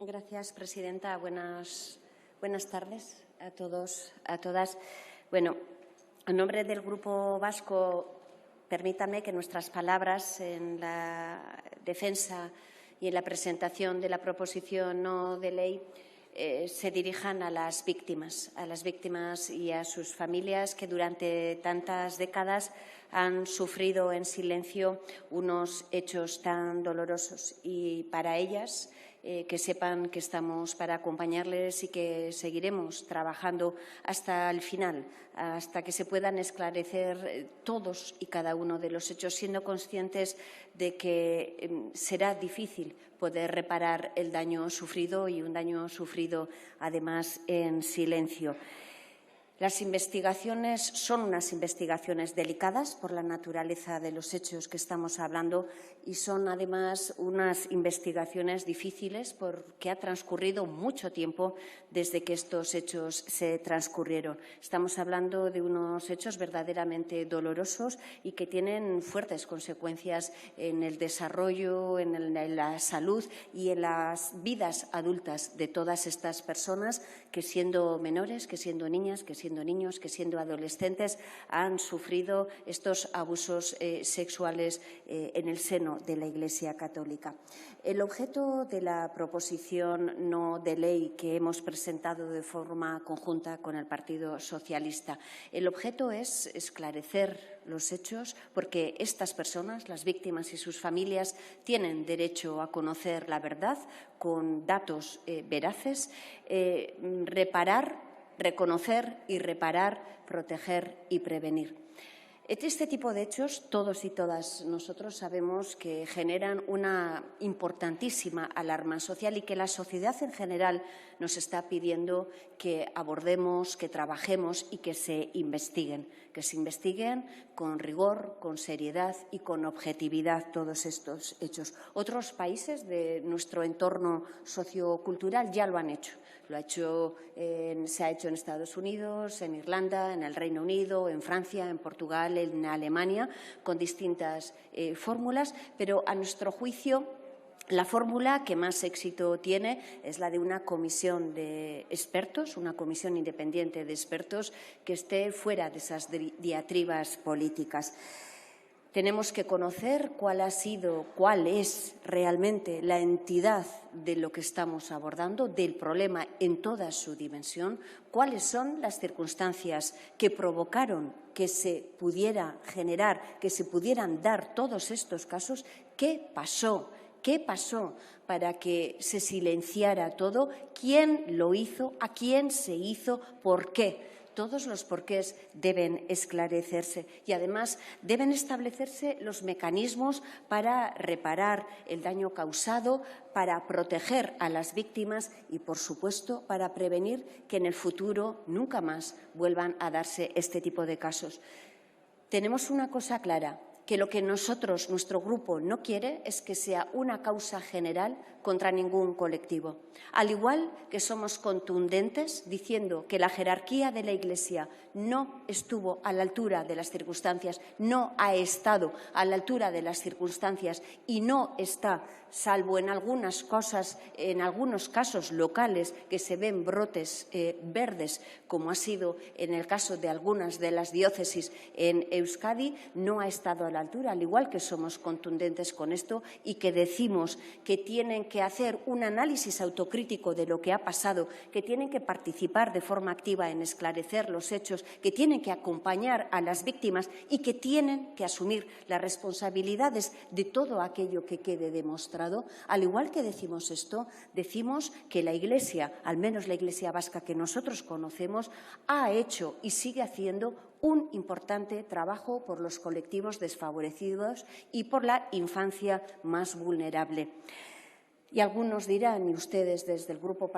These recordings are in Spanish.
Gracias, presidenta. Buenas tardes a todos, a todas. Bueno, en nombre del Grupo Vasco, permítame que nuestras palabras en la defensa y en la presentación de la proposición no de ley se dirijan a las víctimas y a sus familias que durante tantas décadas han sufrido en silencio unos hechos tan dolorosos. Y para ellas, que sepan que estamos para acompañarles y que seguiremos trabajando hasta el final, hasta que se puedan esclarecer todos y cada uno de los hechos, siendo conscientes de que será difícil poder reparar el daño sufrido y un daño sufrido, además, en silencio. Las investigaciones son unas investigaciones delicadas por la naturaleza de los hechos que estamos hablando y son, además, unas investigaciones difíciles porque ha transcurrido mucho tiempo desde que estos hechos se transcurrieron. Estamos hablando de unos hechos verdaderamente dolorosos y que tienen fuertes consecuencias en el desarrollo, en la salud y en las vidas adultas de todas estas personas que, siendo menores, que siendo niñas, que siendo niños, que siendo adolescentes, han sufrido estos abusos sexuales en el seno de la Iglesia católica. El objeto de la proposición no de ley que hemos presentado de forma conjunta con el Partido Socialista, el objeto es esclarecer los hechos porque estas personas, las víctimas y sus familias, tienen derecho a conocer la verdad con datos veraces, reconocer y reparar, proteger y prevenir. Este tipo de hechos, todos y todas nosotros sabemos que generan una importantísima alarma social y que la sociedad en general nos está pidiendo que abordemos, que trabajemos y que se investiguen con rigor, con seriedad y con objetividad todos estos hechos. Otros países de nuestro entorno sociocultural ya lo han hecho. Se ha hecho en Estados Unidos, en Irlanda, en el Reino Unido, en Francia, en Portugal, en Alemania, con distintas fórmulas, pero a nuestro juicio la fórmula que más éxito tiene es la de una comisión de expertos, una comisión independiente de expertos que esté fuera de esas diatribas políticas. Tenemos que conocer cuál es realmente la entidad de lo que estamos abordando, del problema en toda su dimensión, cuáles son las circunstancias que provocaron que se pudiera generar, que se pudieran dar todos estos casos, qué pasó para que se silenciara todo, quién lo hizo, a quién se hizo, por qué. Todos los porqués deben esclarecerse y, además, deben establecerse los mecanismos para reparar el daño causado, para proteger a las víctimas y, por supuesto, para prevenir que en el futuro nunca más vuelvan a darse este tipo de casos. Tenemos una cosa clara, que lo que nuestro grupo, no quiere es que sea una causa general contra ningún colectivo. Al igual que somos contundentes diciendo que la jerarquía de la Iglesia no estuvo a la altura de las circunstancias, no ha estado a la altura de las circunstancias y no está, salvo en algunas cosas, en algunos casos locales que se ven brotes verdes, como ha sido en el caso de algunas de las diócesis en Euskadi, no ha estado a la altura, al igual que somos contundentes con esto y que decimos que tienen que hacer un análisis autocrítico de lo que ha pasado, que tienen que participar de forma activa en esclarecer los hechos, que tienen que acompañar a las víctimas y que tienen que asumir las responsabilidades de todo aquello que quede demostrado. Al igual que decimos esto, decimos que la Iglesia, al menos la Iglesia vasca que nosotros conocemos, ha hecho y sigue haciendo un importante trabajo por los colectivos desfavorecidos y por la infancia más vulnerable. Y algunos dirán, y ustedes desde el Grupo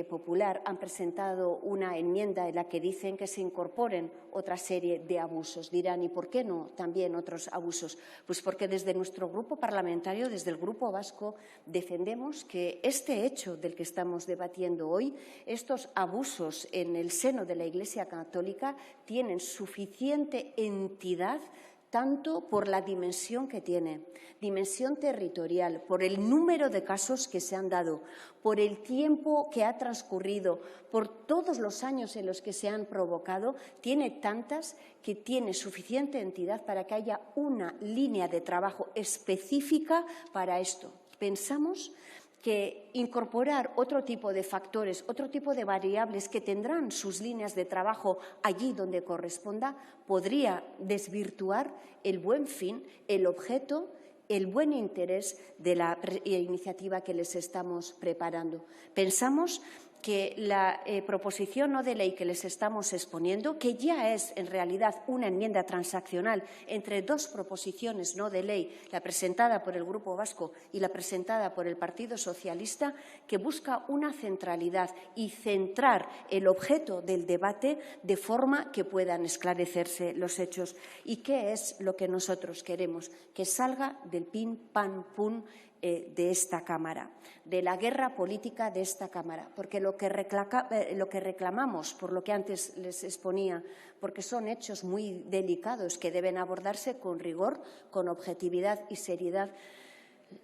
Popular han presentado una enmienda en la que dicen que se incorporen otra serie de abusos. Dirán, ¿y por qué no también otros abusos? Pues porque desde nuestro grupo parlamentario, desde el Grupo Vasco, defendemos que este hecho del que estamos debatiendo hoy, estos abusos en el seno de la Iglesia católica, tienen suficiente entidad tanto por la dimensión que tiene, dimensión territorial, por el número de casos que se han dado, por el tiempo que ha transcurrido, por todos los años en los que se han provocado, tiene tantas que tiene suficiente entidad para que haya una línea de trabajo específica para esto. Pensamos que incorporar otro tipo de factores, otro tipo de variables que tendrán sus líneas de trabajo allí donde corresponda, podría desvirtuar el buen fin, el objeto, el buen interés de la iniciativa que les estamos preparando. Pensamos que la proposición no de ley que les estamos exponiendo, que ya es en realidad una enmienda transaccional entre dos proposiciones no de ley, la presentada por el Grupo Vasco y la presentada por el Partido Socialista, que busca una centralidad y centrar el objeto del debate de forma que puedan esclarecerse los hechos. ¿Y qué es lo que nosotros queremos? Que salga del pin, pan, pum de esta Cámara, de la guerra política de esta Cámara, porque lo que reclamamos, por lo que antes les exponía, porque son hechos muy delicados que deben abordarse con rigor, con objetividad y seriedad.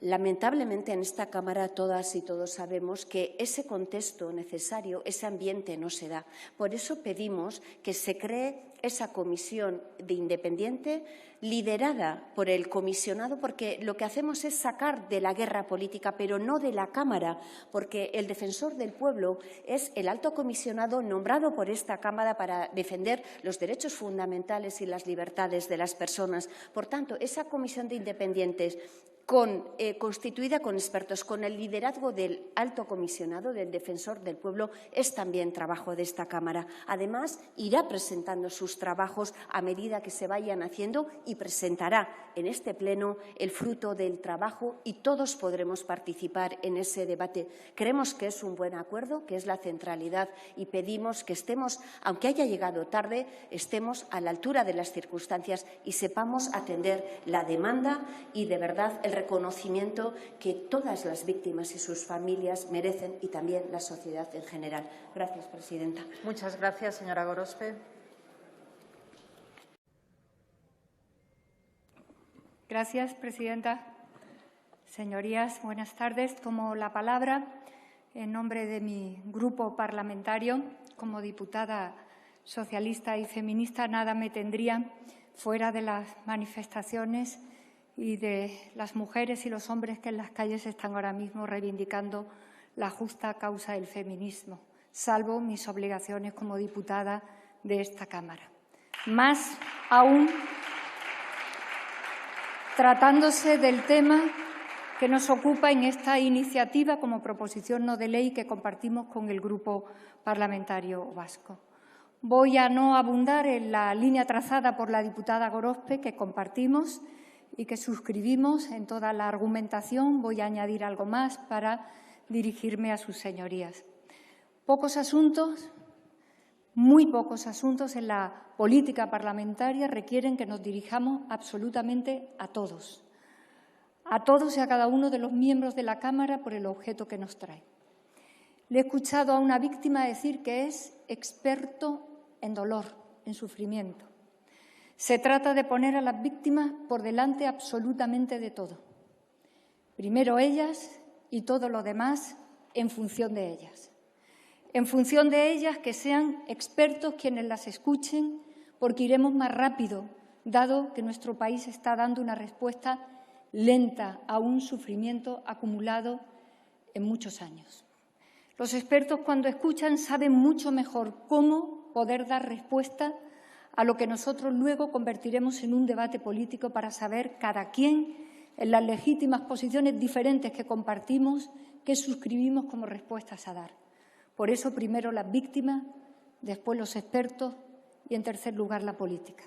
Lamentablemente, en esta Cámara todas y todos sabemos que ese contexto necesario, ese ambiente no se da. Por eso pedimos que se cree esa comisión de independiente liderada por el comisionado, porque lo que hacemos es sacar de la guerra política, pero no de la Cámara, porque el defensor del pueblo es el alto comisionado nombrado por esta Cámara para defender los derechos fundamentales y las libertades de las personas. Por tanto, esa comisión de independientes constituida con expertos, con el liderazgo del alto comisionado, del defensor del pueblo, es también trabajo de esta Cámara. Además, irá presentando sus trabajos a medida que se vayan haciendo y presentará en este Pleno el fruto del trabajo y todos podremos participar en ese debate. Creemos que es un buen acuerdo, que es la centralidad, y pedimos que estemos, aunque haya llegado tarde, estemos a la altura de las circunstancias y sepamos atender la demanda y, de verdad, el reconocimiento que todas las víctimas y sus familias merecen, y también la sociedad en general. Gracias, presidenta. Muchas gracias, señora Gorospe. Gracias, presidenta. Señorías, buenas tardes. Tomo la palabra en nombre de mi grupo parlamentario. Como diputada socialista y feminista, nada me tendría fuera de las manifestaciones y de las mujeres y los hombres que en las calles están ahora mismo reivindicando la justa causa del feminismo, salvo mis obligaciones como diputada de esta Cámara. Más aún, tratándose del tema que nos ocupa en esta iniciativa como proposición no de ley que compartimos con el Grupo Parlamentario Vasco. Voy a no abundar en la línea trazada por la diputada Gorospe, que compartimos y que suscribimos en toda la argumentación. Voy a añadir algo más para dirigirme a sus señorías. Pocos asuntos, muy pocos asuntos en la política parlamentaria requieren que nos dirijamos absolutamente a todos y a cada uno de los miembros de la Cámara por el objeto que nos trae. Le he escuchado a una víctima decir que es experto en dolor, en sufrimiento. Se trata de poner a las víctimas por delante absolutamente de todo. Primero ellas y todo lo demás en función de ellas. En función de ellas, que sean expertos quienes las escuchen, porque iremos más rápido, dado que nuestro país está dando una respuesta lenta a un sufrimiento acumulado en muchos años. Los expertos, cuando escuchan, saben mucho mejor cómo poder dar respuesta a lo que nosotros luego convertiremos en un debate político para saber cada quien, en las legítimas posiciones diferentes que compartimos, qué suscribimos como respuestas a dar. Por eso, primero las víctimas, después los expertos y, en tercer lugar, la política.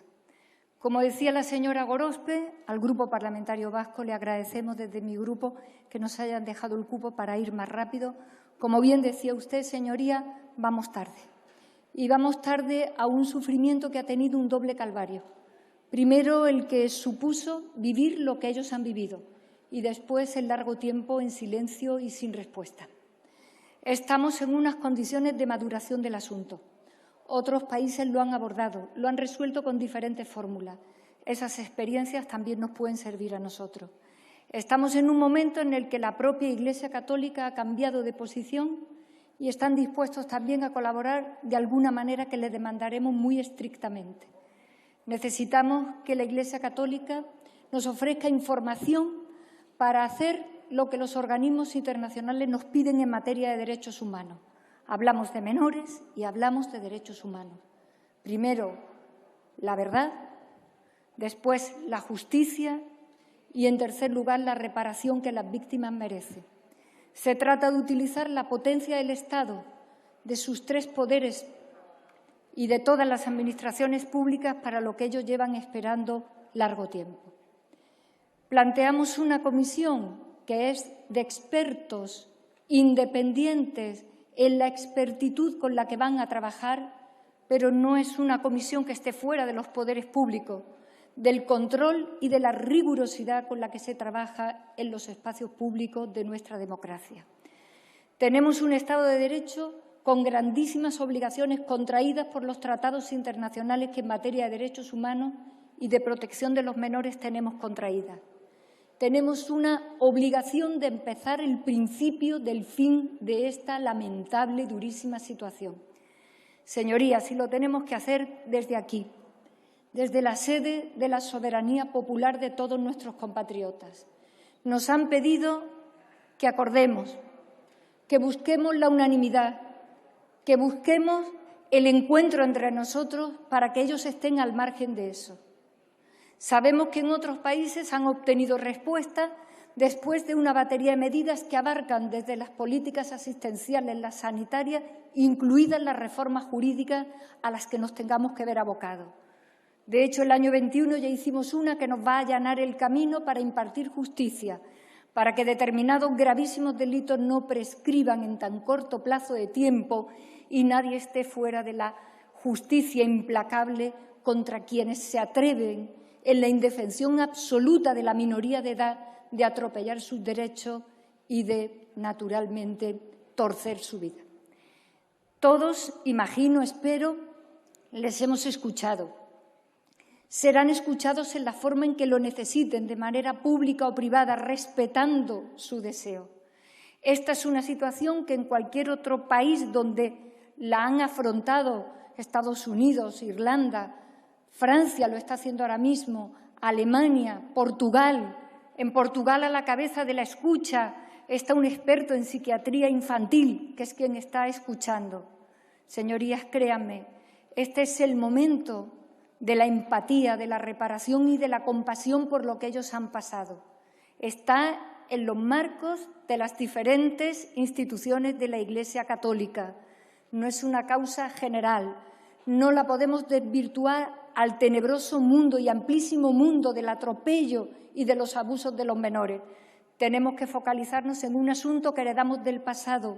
Como decía la señora Gorospe, al Grupo Parlamentario Vasco le agradecemos desde mi grupo que nos hayan dejado el cupo para ir más rápido. Como bien decía usted, señoría, vamos tarde. Y vamos tarde a un sufrimiento que ha tenido un doble calvario. Primero, el que supuso vivir lo que ellos han vivido, y después el largo tiempo en silencio y sin respuesta. Estamos en unas condiciones de maduración del asunto. Otros países lo han abordado, lo han resuelto con diferentes fórmulas. esas experiencias también nos pueden servir a nosotros. Estamos en un momento en el que la propia Iglesia Católica ha cambiado de posición y están dispuestos también a colaborar de alguna manera que le demandaremos muy estrictamente. Necesitamos que la Iglesia Católica nos ofrezca información para hacer lo que los organismos internacionales nos piden en materia de derechos humanos. Hablamos de menores y hablamos de derechos humanos. Primero, la verdad, después la justicia y, en tercer lugar, la reparación que las víctimas merecen. Se trata de utilizar la potencia del Estado, de sus tres poderes y de todas las administraciones públicas para lo que ellos llevan esperando largo tiempo. Planteamos una comisión que es de expertos independientes en la expertitud con la que van a trabajar, pero no es una comisión que esté fuera de los poderes públicos, del control y de la rigurosidad con la que se trabaja en los espacios públicos de nuestra democracia. Tenemos un Estado de Derecho con grandísimas obligaciones contraídas por los tratados internacionales que en materia de derechos humanos y de protección de los menores tenemos contraídas. Tenemos una obligación de empezar el principio del fin de esta lamentable, durísima situación. Señorías, y lo tenemos que hacer desde aquí, desde la sede de la soberanía popular de todos nuestros compatriotas. Nos han pedido que acordemos, que busquemos la unanimidad, que busquemos el encuentro entre nosotros para que ellos estén al margen de eso. Sabemos que en otros países han obtenido respuesta después de una batería de medidas que abarcan desde las políticas asistenciales, las sanitarias, incluidas las reformas jurídicas a las que nos tengamos que ver abocados. De hecho, el año 21 ya hicimos una que nos va a allanar el camino para impartir justicia, para que determinados gravísimos delitos no prescriban en tan corto plazo de tiempo y nadie esté fuera de la justicia implacable contra quienes se atreven, en la indefensión absoluta de la minoría de edad, de atropellar sus derechos y de, naturalmente, torcer su vida. Todos, imagino, espero, les hemos escuchado. Serán escuchados en la forma en que lo necesiten, de manera pública o privada, respetando su deseo. Esta es una situación que en cualquier otro país donde la han afrontado Estados Unidos, Irlanda, Francia lo está haciendo ahora mismo, Alemania, Portugal. En Portugal, a la cabeza de la escucha, está un experto en psiquiatría infantil, que es quien está escuchando. Señorías, créanme, este es el momento de la empatía, de la reparación y de la compasión por lo que ellos han pasado. Está en los marcos de las diferentes instituciones de la Iglesia Católica. No es una causa general. No la podemos desvirtuar al tenebroso mundo y amplísimo mundo del atropello y de los abusos de los menores. Tenemos que focalizarnos en un asunto que heredamos del pasado,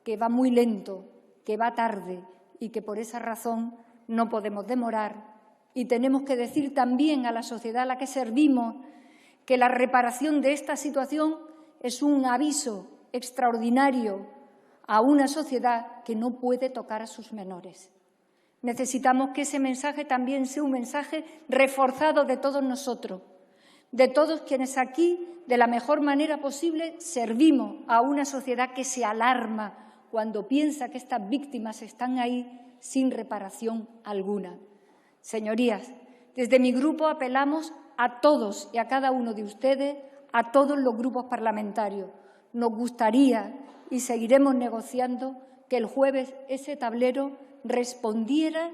que va muy lento, que va tarde y que por esa razón no podemos demorar. Y tenemos que decir también a la sociedad a la que servimos que la reparación de esta situación es un aviso extraordinario a una sociedad que no puede tocar a sus menores. Necesitamos que ese mensaje también sea un mensaje reforzado de todos nosotros, de todos quienes aquí, de la mejor manera posible, servimos a una sociedad que se alarma cuando piensa que estas víctimas están ahí sin reparación alguna. Señorías, desde mi grupo apelamos a todos y a cada uno de ustedes, a todos los grupos parlamentarios. Nos gustaría y seguiremos negociando que el jueves ese tablero respondiera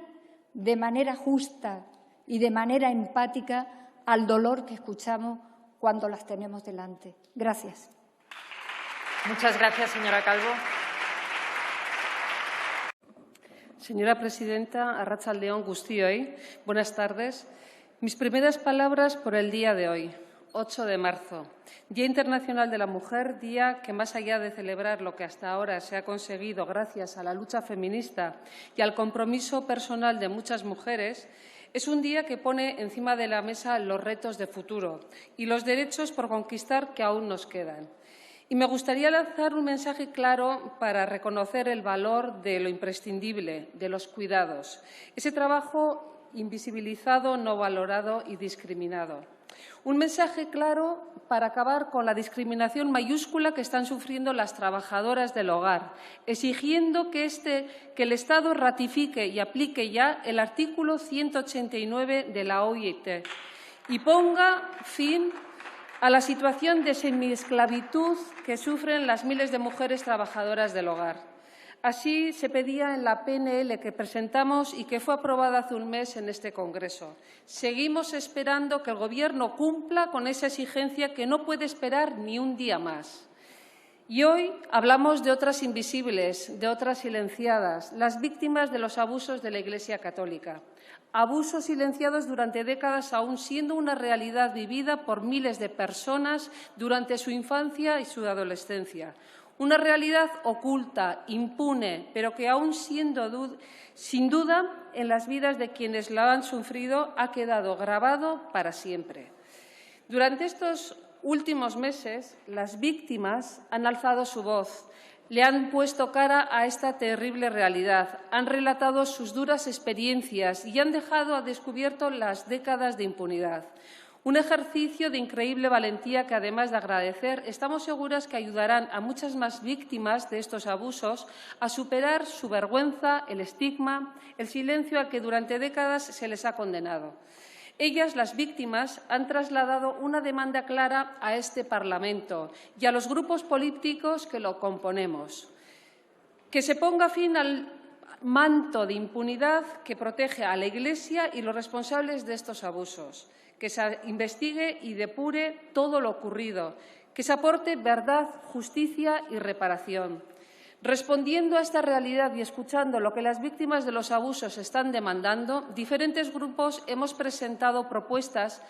de manera justa y de manera empática al dolor que escuchamos cuando las tenemos delante. Gracias. Muchas gracias, señora Calvo. Señora presidenta, arratsaldeon guztioi, buenas tardes. Mis primeras palabras por el día de hoy, 8 de marzo, Día Internacional de la Mujer, día que, más allá de celebrar lo que hasta ahora se ha conseguido gracias a la lucha feminista y al compromiso personal de muchas mujeres, es un día que pone encima de la mesa los retos de futuro y los derechos por conquistar que aún nos quedan. Y me gustaría lanzar un mensaje claro para reconocer el valor de lo imprescindible, de los cuidados. Ese trabajo invisibilizado, no valorado y discriminado. Un mensaje claro para acabar con la discriminación mayúscula que están sufriendo las trabajadoras del hogar, exigiendo que el Estado ratifique y aplique ya el artículo 189 de la OIT y ponga fin a la situación de semiesclavitud que sufren las miles de mujeres trabajadoras del hogar. Así se pedía en la PNL que presentamos y que fue aprobada hace un mes en este Congreso. Seguimos esperando que el Gobierno cumpla con esa exigencia que no puede esperar ni un día más. Y hoy hablamos de otras invisibles, de otras silenciadas, las víctimas de los abusos de la Iglesia católica. Abusos silenciados durante décadas, aún siendo una realidad vivida por miles de personas durante su infancia y su adolescencia. Una realidad oculta, impune, pero que aún siendo sin duda en las vidas de quienes la han sufrido ha quedado grabado para siempre. Durante estos últimos meses, las víctimas han alzado su voz, le han puesto cara a esta terrible realidad, han relatado sus duras experiencias y han dejado a descubierto las décadas de impunidad. Un ejercicio de increíble valentía que, además de agradecer, estamos seguras que ayudarán a muchas más víctimas de estos abusos a superar su vergüenza, el estigma, el silencio al que durante décadas se les ha condenado. Ellas, las víctimas, han trasladado una demanda clara a este Parlamento y a los grupos políticos que lo componemos. Que se ponga fin al manto de impunidad que protege a la Iglesia y los responsables de estos abusos. Que se investigue y depure todo lo ocurrido, que se aporte verdad, justicia y reparación. Respondiendo a esta realidad y escuchando lo que las víctimas de los abusos están demandando, diferentes grupos hemos presentado propuestas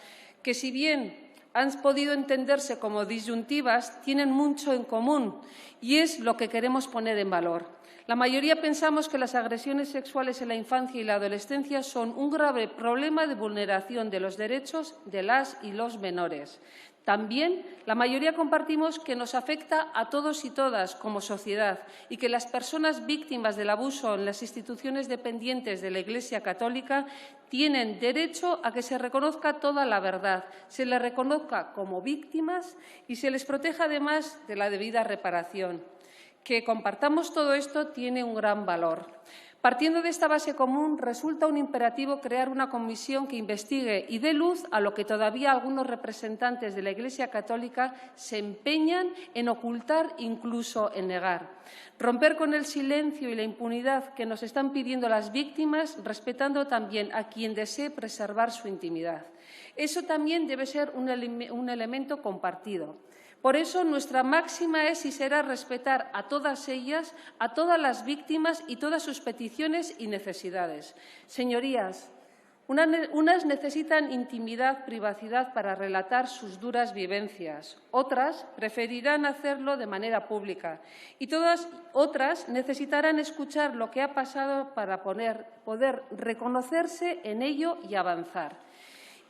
que, si bien han podido entenderse como disyuntivas, tienen mucho en común y es lo que queremos poner en valor. La mayoría pensamos que las agresiones sexuales en la infancia y la adolescencia son un grave problema de vulneración de los derechos de las y los menores. También la mayoría compartimos que nos afecta a todos y todas como sociedad y que las personas víctimas del abuso en las instituciones dependientes de la Iglesia católica tienen derecho a que se reconozca toda la verdad, se les reconozca como víctimas y se les proteja además de la debida reparación. Que compartamos todo esto tiene un gran valor. Partiendo de esta base común, resulta un imperativo crear una comisión que investigue y dé luz a lo que todavía algunos representantes de la Iglesia católica se empeñan en ocultar, incluso en negar. Romper con el silencio y la impunidad que nos están pidiendo las víctimas, respetando también a quien desee preservar su intimidad. Eso también debe ser un elemento compartido. Por eso, nuestra máxima es y será respetar a todas ellas, a todas las víctimas y todas sus peticiones y necesidades. Señorías, unas necesitan intimidad, privacidad para relatar sus duras vivencias. Otras preferirán hacerlo de manera pública. Y todas otras necesitarán escuchar lo que ha pasado para poder reconocerse en ello y avanzar.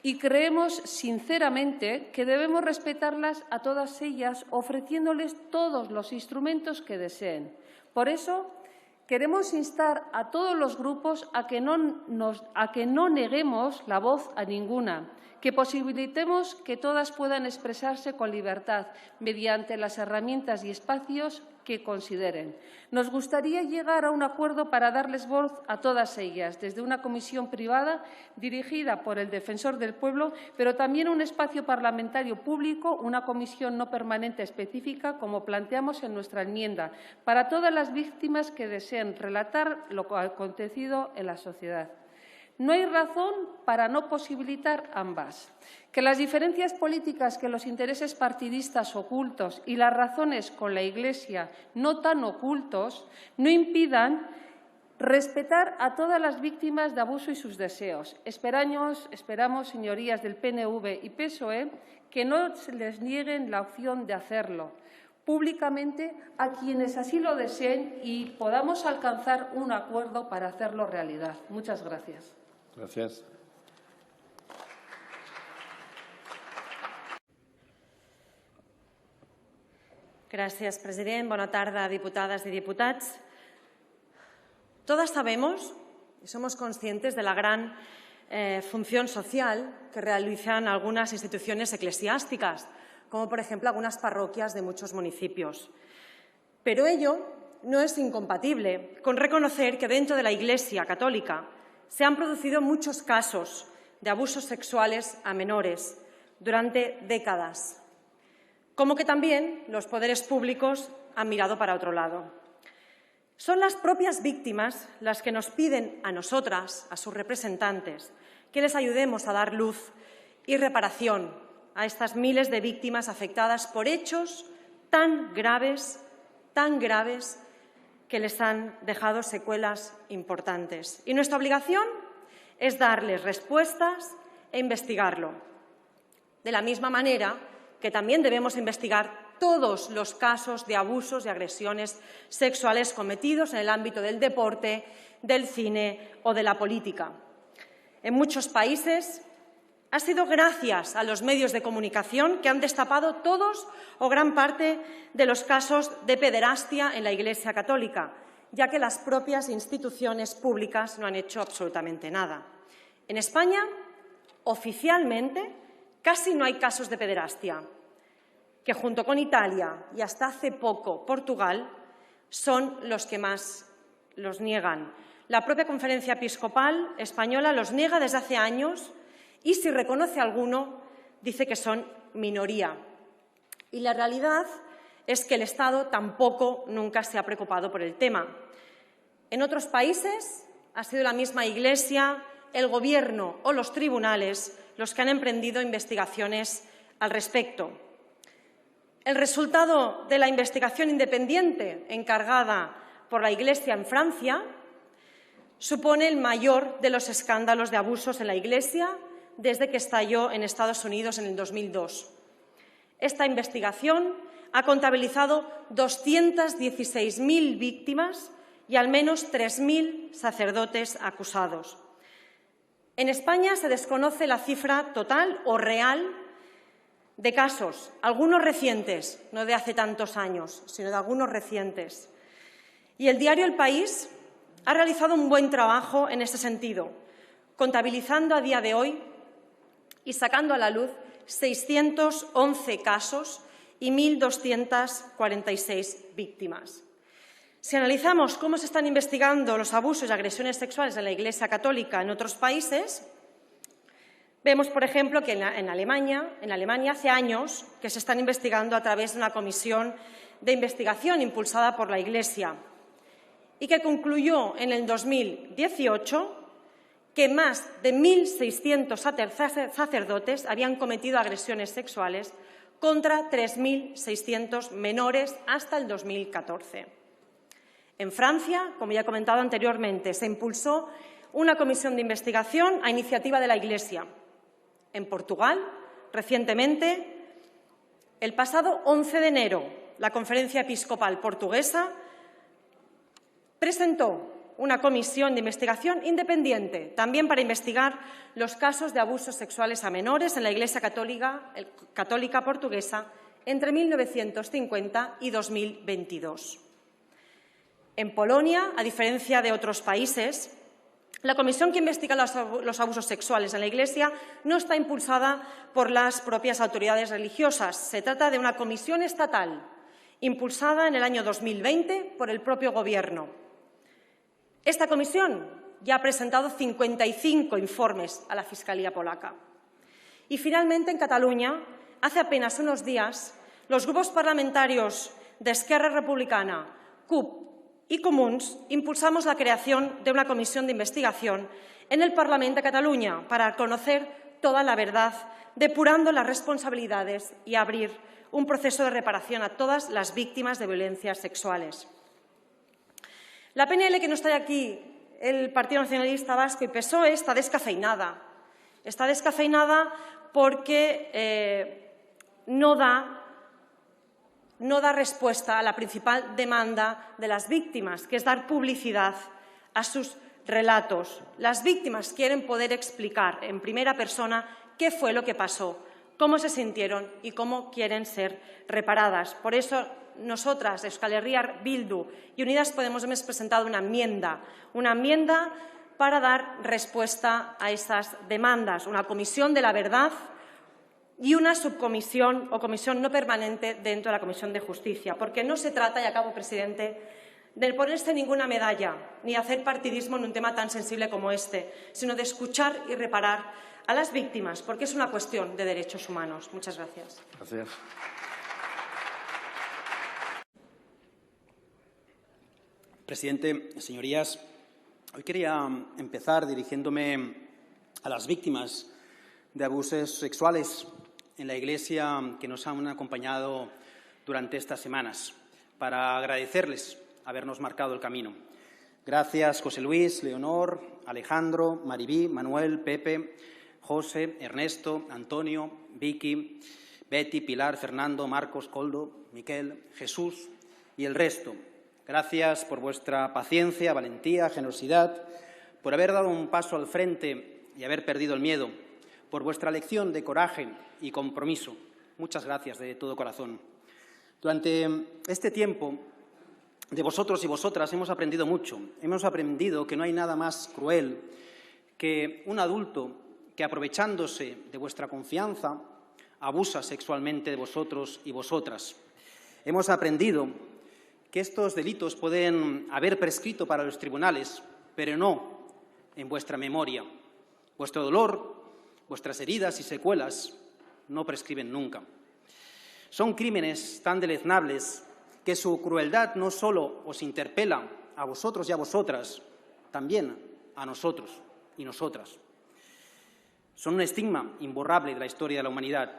Y creemos sinceramente que debemos respetarlas a todas ellas, ofreciéndoles todos los instrumentos que deseen. Por eso, queremos instar a todos los grupos a que no neguemos la voz a ninguna, que posibilitemos que todas puedan expresarse con libertad mediante las herramientas y espacios que consideren. Nos gustaría llegar a un acuerdo para darles voz a todas ellas, desde una comisión privada dirigida por el Defensor del Pueblo, pero también un espacio parlamentario público, una comisión no permanente específica, como planteamos en nuestra enmienda, para todas las víctimas que deseen relatar lo acontecido en la sociedad. No hay razón para no posibilitar ambas. Que las diferencias políticas, que los intereses partidistas ocultos y las razones con la Iglesia no tan ocultos no impidan respetar a todas las víctimas de abuso y sus deseos. Esperamos, señorías del PNV y PSOE, que no se les nieguen la opción de hacerlo públicamente a quienes así lo deseen y podamos alcanzar un acuerdo para hacerlo realidad. Muchas gracias. Gràcies. Gracias, president. Bona tarda, diputadas y diputados. Todas sabemos y somos conscientes de la gran función social que realizan algunas instituciones eclesiásticas, como por ejemplo algunas parroquias de muchos municipios. Pero ello no es incompatible con reconocer que dentro de la Iglesia católica se han producido muchos casos de abusos sexuales a menores durante décadas, como que también los poderes públicos han mirado para otro lado. Son las propias víctimas las que nos piden a nosotras, a sus representantes, que les ayudemos a dar luz y reparación a estas miles de víctimas afectadas por hechos tan graves, que les han dejado secuelas importantes. Y nuestra obligación es darles respuestas e investigarlo. De la misma manera que también debemos investigar todos los casos de abusos y agresiones sexuales cometidos en el ámbito del deporte, del cine o de la política. En muchos países ha sido gracias a los medios de comunicación que han destapado todos o gran parte de los casos de pederastia en la Iglesia católica, ya que las propias instituciones públicas no han hecho absolutamente nada. En España, oficialmente, casi no hay casos de pederastia, que junto con Italia y hasta hace poco Portugal son los que más los niegan. La propia Conferencia Episcopal Española los niega desde hace años y si reconoce alguno dice que son minoría. Y la realidad es que el Estado tampoco nunca se ha preocupado por el tema. En otros países ha sido la misma Iglesia, el Gobierno o los tribunales los que han emprendido investigaciones al respecto. El resultado de la investigación independiente encargada por la Iglesia en Francia supone el mayor de los escándalos de abusos en la Iglesia desde que estalló en Estados Unidos en el 2002. Esta investigación ha contabilizado 216.000 víctimas y al menos 3.000 sacerdotes acusados. En España se desconoce la cifra total o real de casos, algunos recientes, no de hace tantos años, sino de algunos recientes. Y el diario El País ha realizado un buen trabajo en ese sentido, contabilizando a día de hoy y sacando a la luz 611 casos y 1.246 víctimas. Si analizamos cómo se están investigando los abusos y agresiones sexuales en la Iglesia católica en otros países, vemos, por ejemplo, que en Alemania hace años que se están investigando a través de una comisión de investigación impulsada por la Iglesia y que concluyó en el 2018 que más de 1.600 sacerdotes habían cometido agresiones sexuales contra 3.600 menores hasta el 2014. En Francia, como ya he comentado anteriormente, se impulsó una comisión de investigación a iniciativa de la Iglesia. En Portugal, recientemente, el pasado 11 de enero, la Conferencia Episcopal Portuguesa presentó una comisión de investigación independiente, también para investigar los casos de abusos sexuales a menores en la Iglesia católica portuguesa entre 1950 y 2022. En Polonia, a diferencia de otros países, la comisión que investiga los abusos sexuales en la Iglesia no está impulsada por las propias autoridades religiosas. Se trata de una comisión estatal impulsada en el año 2020 por el propio Gobierno. Esta comisión ya ha presentado 55 informes a la Fiscalía polaca. Y, finalmente, en Cataluña, hace apenas unos días, los grupos parlamentarios de Esquerra Republicana, CUP y Comuns impulsamos la creación de una comisión de investigación en el Parlament de Cataluña para conocer toda la verdad, depurando las responsabilidades y abrir un proceso de reparación a todas las víctimas de violencias sexuales. La PNL que nos trae aquí el Partido Nacionalista Vasco y PSOE está descafeinada. Está descafeinada porque no da respuesta a la principal demanda de las víctimas, que es dar publicidad a sus relatos. Las víctimas quieren poder explicar en primera persona qué fue lo que pasó, cómo se sintieron y cómo quieren ser reparadas. Por eso, nosotras, Euskal Herria Bildu y Unidas Podemos, hemos presentado una enmienda para dar respuesta a esas demandas. Una comisión de la verdad y una subcomisión o comisión no permanente dentro de la Comisión de Justicia, porque no se trata, y acabo, presidente, de ponerse ninguna medalla ni hacer partidismo en un tema tan sensible como este, sino de escuchar y reparar a las víctimas, porque es una cuestión de derechos humanos. Muchas gracias. Gracias. Presidente, señorías, hoy quería empezar dirigiéndome a las víctimas de abusos sexuales en la Iglesia que nos han acompañado durante estas semanas, para agradecerles habernos marcado el camino. Gracias, José Luis, Leonor, Alejandro, Maribí, Manuel, Pepe, José, Ernesto, Antonio, Vicky, Betty, Pilar, Fernando, Marcos, Coldo, Miquel, Jesús y el resto. Gracias por vuestra paciencia, valentía, generosidad, por haber dado un paso al frente y haber perdido el miedo, por vuestra lección de coraje y compromiso. Muchas gracias de todo corazón. Durante este tiempo, de vosotros y vosotras hemos aprendido mucho. Hemos aprendido que no hay nada más cruel que un adulto que, aprovechándose de vuestra confianza, abusa sexualmente de vosotros y vosotras. Hemos aprendido que estos delitos pueden haber prescrito para los tribunales, pero no en vuestra memoria. Vuestro dolor, vuestras heridas y secuelas no prescriben nunca. Son crímenes tan deleznables que su crueldad no solo os interpela a vosotros y a vosotras, también a nosotros y nosotras. Son un estigma imborrable de la historia de la humanidad.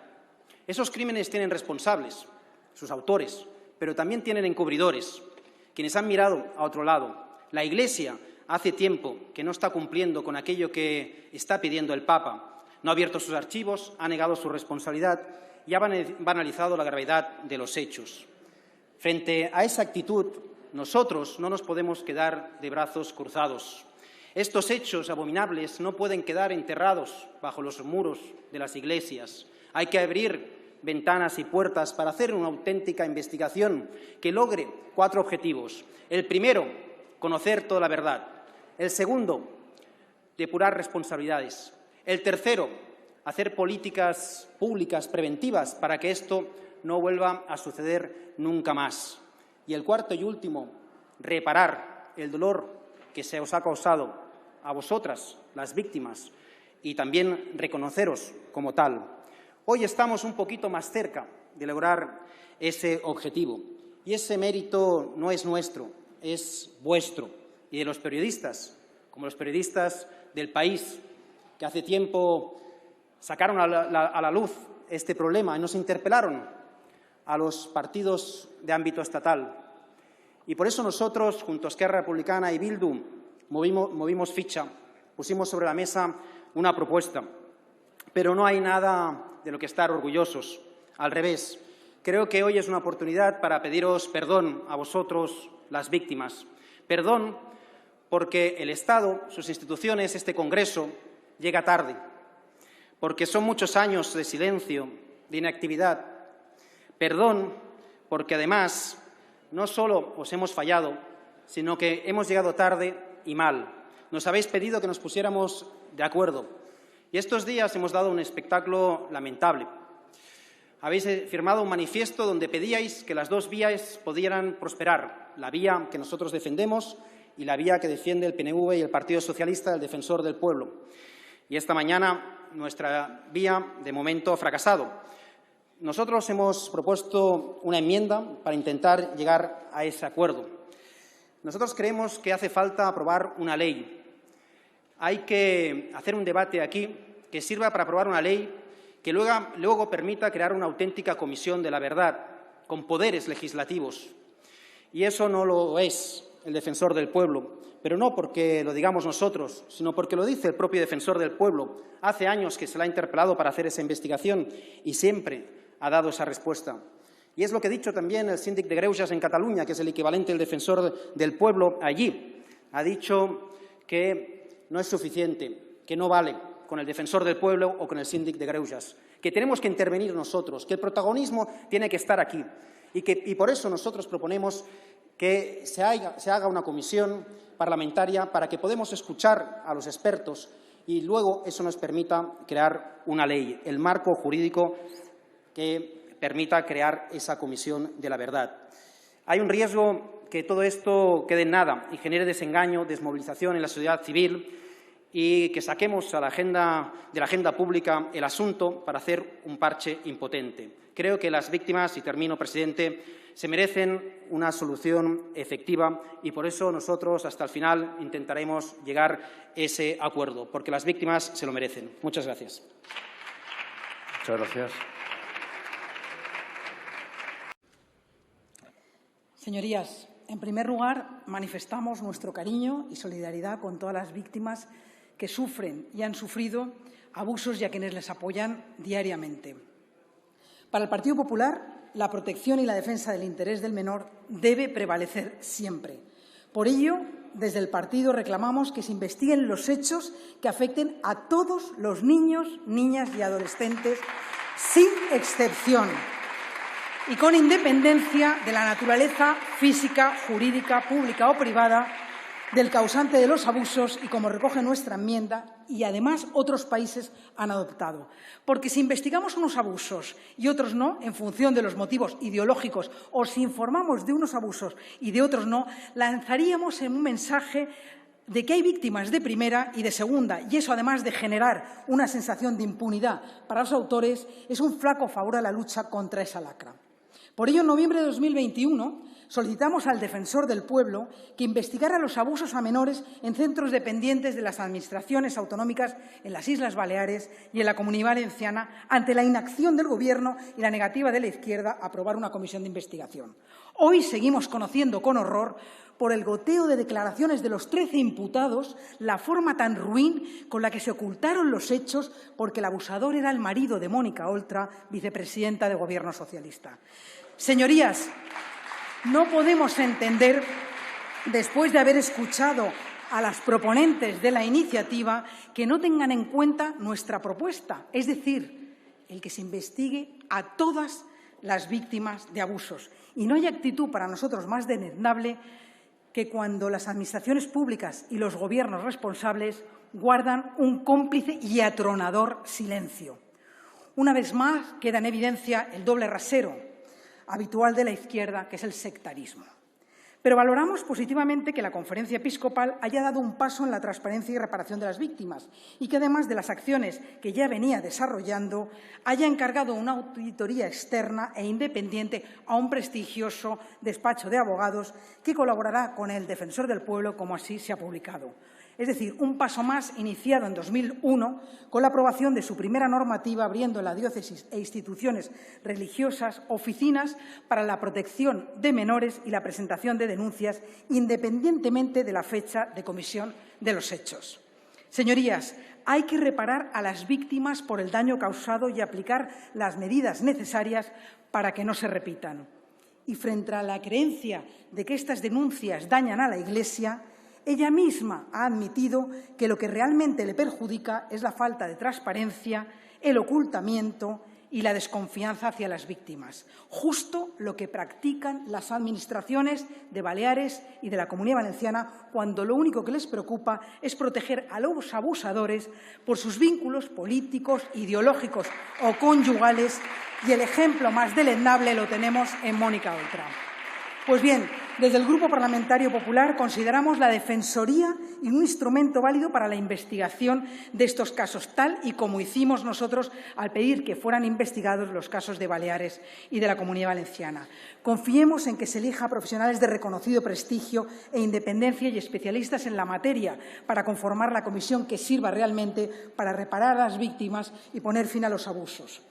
Esos crímenes tienen responsables, sus autores, pero también tienen encubridores, quienes han mirado a otro lado. La Iglesia hace tiempo que no está cumpliendo con aquello que está pidiendo el Papa. No ha abierto sus archivos, ha negado su responsabilidad y ha banalizado la gravedad de los hechos. Frente a esa actitud, nosotros no nos podemos quedar de brazos cruzados. Estos hechos abominables no pueden quedar enterrados bajo los muros de las iglesias. Hay que abrir ventanas y puertas para hacer una auténtica investigación que logre 4 objetivos. El primero, conocer toda la verdad. El segundo, depurar responsabilidades. El tercero, hacer políticas públicas preventivas para que esto no vuelva a suceder nunca más. Y el cuarto y último, reparar el dolor que se os ha causado a vosotras, las víctimas, y también reconoceros como tal. Hoy estamos un poquito más cerca de lograr ese objetivo. Y ese mérito no es nuestro, es vuestro y de los periodistas, como los periodistas del país, que hace tiempo sacaron a la luz este problema y nos interpelaron a los partidos de ámbito estatal. Y por eso nosotros, junto a Esquerra Republicana y Bildu, movimos ficha, pusimos sobre la mesa una propuesta. Pero no hay nada de lo que estar orgullosos. Al revés, creo que hoy es una oportunidad para pediros perdón a vosotros, las víctimas. Perdón porque el Estado, sus instituciones, este Congreso, llega tarde. Porque son muchos años de silencio, de inactividad. Perdón porque, además, no solo os hemos fallado, sino que hemos llegado tarde y mal. Nos habéis pedido que nos pusiéramos de acuerdo. Y estos días hemos dado un espectáculo lamentable. Habéis firmado un manifiesto donde pedíais que las 2 vías pudieran prosperar, la vía que nosotros defendemos y la vía que defiende el PNV y el Partido Socialista, el Defensor del Pueblo. Y esta mañana nuestra vía, de momento, ha fracasado. Nosotros hemos propuesto una enmienda para intentar llegar a ese acuerdo. Nosotros creemos que hace falta aprobar una ley. Hay que hacer un debate aquí que sirva para aprobar una ley que luego permita crear una auténtica comisión de la verdad, con poderes legislativos. Y eso no lo es el Defensor del Pueblo, pero no porque lo digamos nosotros, sino porque lo dice el propio Defensor del Pueblo. Hace años que se le ha interpelado para hacer esa investigación y siempre ha dado esa respuesta. Y es lo que ha dicho también el síndic de Greuges en Cataluña, que es el equivalente del Defensor del Pueblo allí. Ha dicho que no es suficiente, que no vale con el Defensor del Pueblo o con el síndic de Greuges, que tenemos que intervenir nosotros, que el protagonismo tiene que estar aquí y por eso nosotros proponemos que se haga una comisión parlamentaria para que podamos escuchar a los expertos y luego eso nos permita crear una ley, el marco jurídico que permita crear esa comisión de la verdad. Hay un riesgo que todo esto quede en nada y genere desengaño, desmovilización en la sociedad civil y que saquemos de la agenda pública el asunto para hacer un parche impotente. Creo que las víctimas, y termino, presidente, se merecen una solución efectiva y por eso nosotros hasta el final intentaremos llegar a ese acuerdo, porque las víctimas se lo merecen. Muchas gracias. Muchas gracias. Señorías, en primer lugar, manifestamos nuestro cariño y solidaridad con todas las víctimas que sufren y han sufrido abusos y a quienes les apoyan diariamente. Para el Partido Popular, la protección y la defensa del interés del menor debe prevalecer siempre. Por ello, desde el partido reclamamos que se investiguen los hechos que afecten a todos los niños, niñas y adolescentes, sin excepción, y con independencia de la naturaleza física, jurídica, pública o privada del causante de los abusos y como recoge nuestra enmienda y además otros países han adoptado. Porque si investigamos unos abusos y otros no, en función de los motivos ideológicos, o si informamos de unos abusos y de otros no, lanzaríamos en un mensaje de que hay víctimas de primera y de segunda, y eso, además de generar una sensación de impunidad para los autores, es un flaco favor a la lucha contra esa lacra. Por ello, en noviembre de 2021, solicitamos al Defensor del Pueblo que investigara los abusos a menores en centros dependientes de las administraciones autonómicas en las Islas Baleares y en la Comunidad Valenciana ante la inacción del Gobierno y la negativa de la izquierda a aprobar una comisión de investigación. Hoy seguimos conociendo con horror, por el goteo de declaraciones de los 13 imputados, la forma tan ruin con la que se ocultaron los hechos porque el abusador era el marido de Mónica Oltra, vicepresidenta del Gobierno socialista. Señorías, no podemos entender, después de haber escuchado a las proponentes de la iniciativa, que no tengan en cuenta nuestra propuesta, es decir, el que se investigue a todas las víctimas de abusos. Y no hay actitud para nosotros más deleznable que cuando las administraciones públicas y los gobiernos responsables guardan un cómplice y atronador silencio. Una vez más queda en evidencia el doble rasero habitual de la izquierda, que es el sectarismo. Pero valoramos positivamente que la Conferencia Episcopal haya dado un paso en la transparencia y reparación de las víctimas y que, además de las acciones que ya venía desarrollando, haya encargado una auditoría externa e independiente a un prestigioso despacho de abogados que colaborará con el Defensor del Pueblo, como así se ha publicado. Es decir, un paso más iniciado en 2001 con la aprobación de su primera normativa, abriendo en la diócesis e instituciones religiosas oficinas para la protección de menores y la presentación de denuncias, independientemente de la fecha de comisión de los hechos. Señorías, hay que reparar a las víctimas por el daño causado y aplicar las medidas necesarias para que no se repitan. Y frente a la creencia de que estas denuncias dañan a la Iglesia, ella misma ha admitido que lo que realmente le perjudica es la falta de transparencia, el ocultamiento y la desconfianza hacia las víctimas, justo lo que practican las administraciones de Baleares y de la Comunidad Valenciana cuando lo único que les preocupa es proteger a los abusadores por sus vínculos políticos, ideológicos o conyugales, y el ejemplo más deleznable lo tenemos en Mónica Oltra. Pues bien, desde el Grupo Parlamentario Popular consideramos la Defensoría un instrumento válido para la investigación de estos casos, tal y como hicimos nosotros al pedir que fueran investigados los casos de Baleares y de la Comunidad Valenciana. Confiemos en que se elija a profesionales de reconocido prestigio e independencia y especialistas en la materia para conformar la comisión que sirva realmente para reparar a las víctimas y poner fin a los abusos.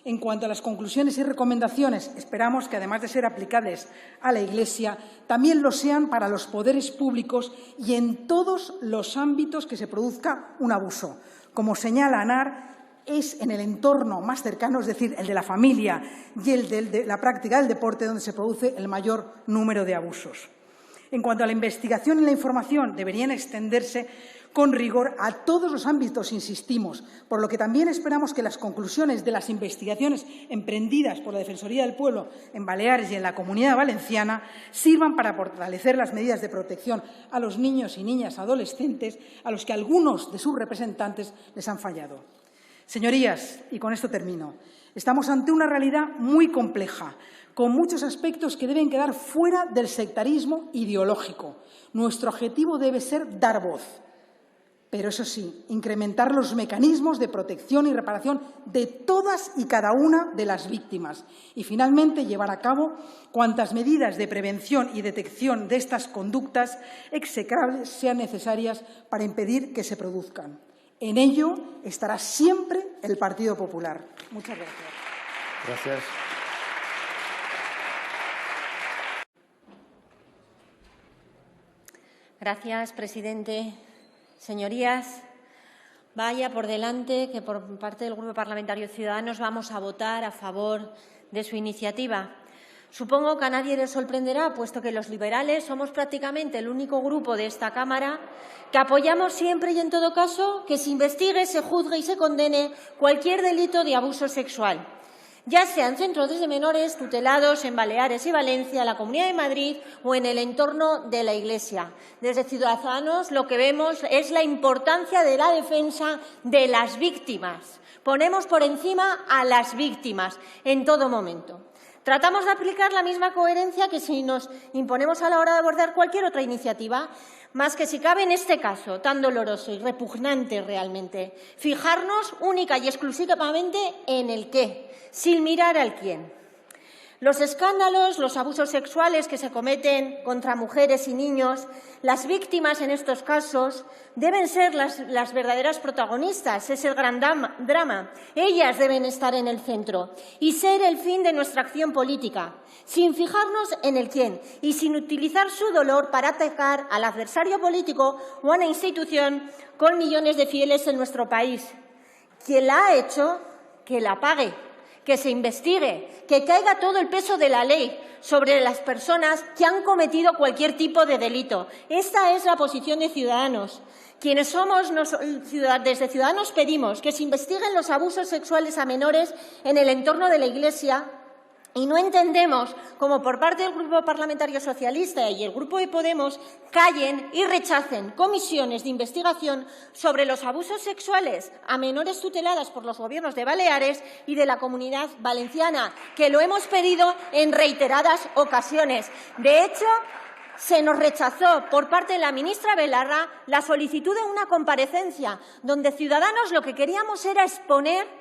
En cuanto a las conclusiones y recomendaciones, esperamos que, además de ser aplicables a la Iglesia, también lo sean para los poderes públicos y en todos los ámbitos que se produzca un abuso. Como señala ANAR, es en el entorno más cercano, es decir, el de la familia y el de la práctica del deporte, donde se produce el mayor número de abusos. En cuanto a la investigación y la información, deberían extenderse con rigor a todos los ámbitos, insistimos, por lo que también esperamos que las conclusiones de las investigaciones emprendidas por la Defensoría del Pueblo en Baleares y en la Comunidad Valenciana sirvan para fortalecer las medidas de protección a los niños y niñas adolescentes a los que algunos de sus representantes les han fallado. Señorías, y con esto termino, estamos ante una realidad muy compleja, con muchos aspectos que deben quedar fuera del sectarismo ideológico. Nuestro objetivo debe ser dar voz, pero eso sí, incrementar los mecanismos de protección y reparación de todas y cada una de las víctimas y, finalmente, llevar a cabo cuantas medidas de prevención y detección de estas conductas execrables sean necesarias para impedir que se produzcan. En ello estará siempre el Partido Popular. Muchas gracias. Gracias. Gracias, presidente. Señorías, vaya por delante que por parte del Grupo Parlamentario Ciudadanos vamos a votar a favor de su iniciativa. Supongo que a nadie le sorprenderá, puesto que los liberales somos prácticamente el único grupo de esta Cámara que apoyamos siempre y en todo caso que se investigue, se juzgue y se condene cualquier delito de abuso sexual, ya sea en centros de menores tutelados en Baleares y Valencia, la Comunidad de Madrid o en el entorno de la Iglesia. Desde Ciudadanos lo que vemos es la importancia de la defensa de las víctimas. Ponemos por encima a las víctimas en todo momento. Tratamos de aplicar la misma coherencia que si nos imponemos a la hora de abordar cualquier otra iniciativa, más que si cabe en este caso tan doloroso y repugnante realmente, fijarnos única y exclusivamente en el qué, sin mirar al quién. Los escándalos, los abusos sexuales que se cometen contra mujeres y niños, las víctimas en estos casos deben ser las verdaderas protagonistas, es el gran drama. Ellas deben estar en el centro y ser el fin de nuestra acción política, sin fijarnos en el quién y sin utilizar su dolor para atacar al adversario político o a una institución con millones de fieles en nuestro país. Quien la ha hecho, que la pague, que se investigue, que caiga todo el peso de la ley sobre las personas que han cometido cualquier tipo de delito. Esta es la posición de Ciudadanos. Quienes somos desde Ciudadanos pedimos que se investiguen los abusos sexuales a menores en el entorno de la Iglesia y no entendemos cómo por parte del Grupo Parlamentario Socialista y el Grupo de Podemos callen y rechacen comisiones de investigación sobre los abusos sexuales a menores tuteladas por los gobiernos de Baleares y de la Comunidad Valenciana, que lo hemos pedido en reiteradas ocasiones. De hecho, se nos rechazó por parte de la ministra Belarra la solicitud de una comparecencia donde Ciudadanos lo que queríamos era exponer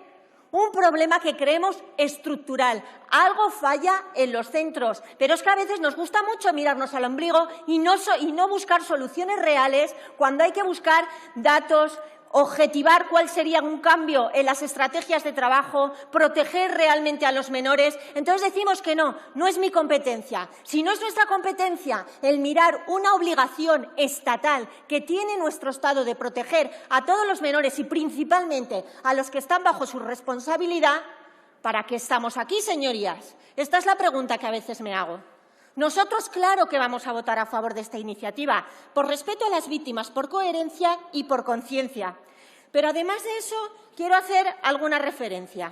un problema que creemos estructural. Algo falla en los centros, pero es que a veces nos gusta mucho mirarnos al ombligo y no buscar soluciones reales cuando hay que buscar datos, objetivar cuál sería un cambio en las estrategias de trabajo, proteger realmente a los menores. Entonces decimos que no es mi competencia. Si no es nuestra competencia el mirar una obligación estatal que tiene nuestro Estado de proteger a todos los menores y principalmente a los que están bajo su responsabilidad, ¿para qué estamos aquí, señorías? Esta es la pregunta que a veces me hago. Nosotros, claro que vamos a votar a favor de esta iniciativa, por respeto a las víctimas, por coherencia y por conciencia. Pero, además de eso, quiero hacer alguna referencia.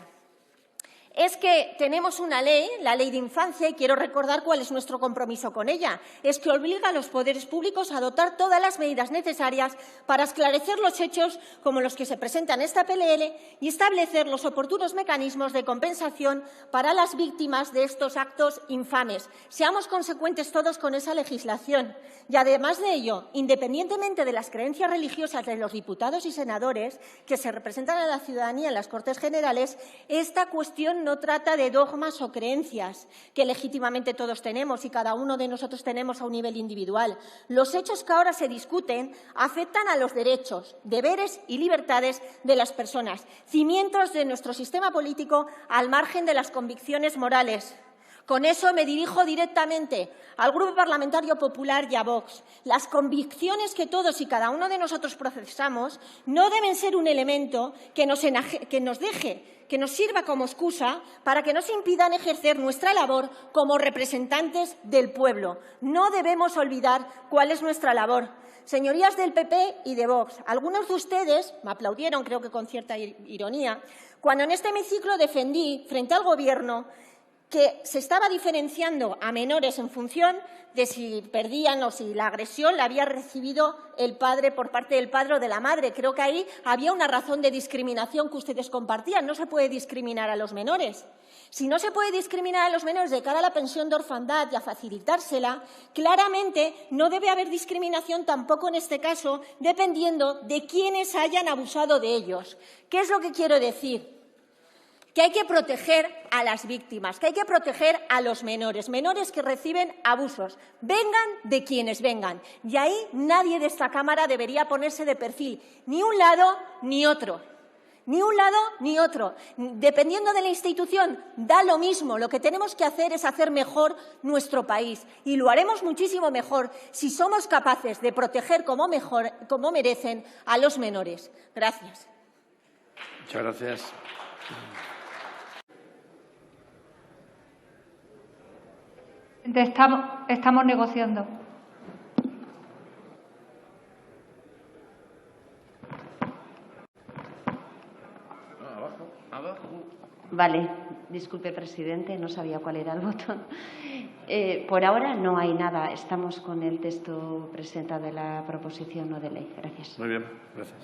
Es que tenemos una ley, la Ley de Infancia, y quiero recordar cuál es nuestro compromiso con ella. Es que obliga a los poderes públicos a adoptar todas las medidas necesarias para esclarecer los hechos como los que se presentan en esta PLL y establecer los oportunos mecanismos de compensación para las víctimas de estos actos infames. Seamos consecuentes todos con esa legislación. Y, además de ello, independientemente de las creencias religiosas de los diputados y senadores que se representan a la ciudadanía en las Cortes Generales, esta cuestión no trata de dogmas o creencias que legítimamente todos tenemos y cada uno de nosotros tenemos a un nivel individual. Los hechos que ahora se discuten afectan a los derechos, deberes y libertades de las personas, cimientos de nuestro sistema político al margen de las convicciones morales. Con eso me dirijo directamente al Grupo Parlamentario Popular y a Vox. Las convicciones que todos y cada uno de nosotros procesamos no deben ser un elemento que nos sirva como excusa para que nos impidan ejercer nuestra labor como representantes del pueblo. No debemos olvidar cuál es nuestra labor. Señorías del PP y de Vox, algunos de ustedes me aplaudieron, creo que con cierta ironía, cuando en este hemiciclo defendí frente al Gobierno que se estaba diferenciando a menores en función de si perdían o si la agresión la había recibido el padre por parte del padre o de la madre. Creo que ahí había una razón de discriminación que ustedes compartían. No se puede discriminar a los menores. Si no se puede discriminar a los menores de cara a la pensión de orfandad y a facilitársela, claramente no debe haber discriminación tampoco en este caso, dependiendo de quiénes hayan abusado de ellos. ¿Qué es lo que quiero decir? Que hay que proteger a las víctimas, que hay que proteger a los menores, menores que reciben abusos, vengan de quienes vengan. Y ahí nadie de esta Cámara debería ponerse de perfil, ni un lado ni otro. Ni un lado ni otro. Dependiendo de la institución, da lo mismo. Lo que tenemos que hacer es hacer mejor nuestro país. Y lo haremos muchísimo mejor si somos capaces de proteger como merecen a los menores. Gracias. Muchas gracias. Estamos negociando. Vale, disculpe, presidente, no sabía cuál era el botón. Por ahora no hay nada. Estamos con el texto presentado de la proposición no de ley. Gracias. Muy bien, gracias.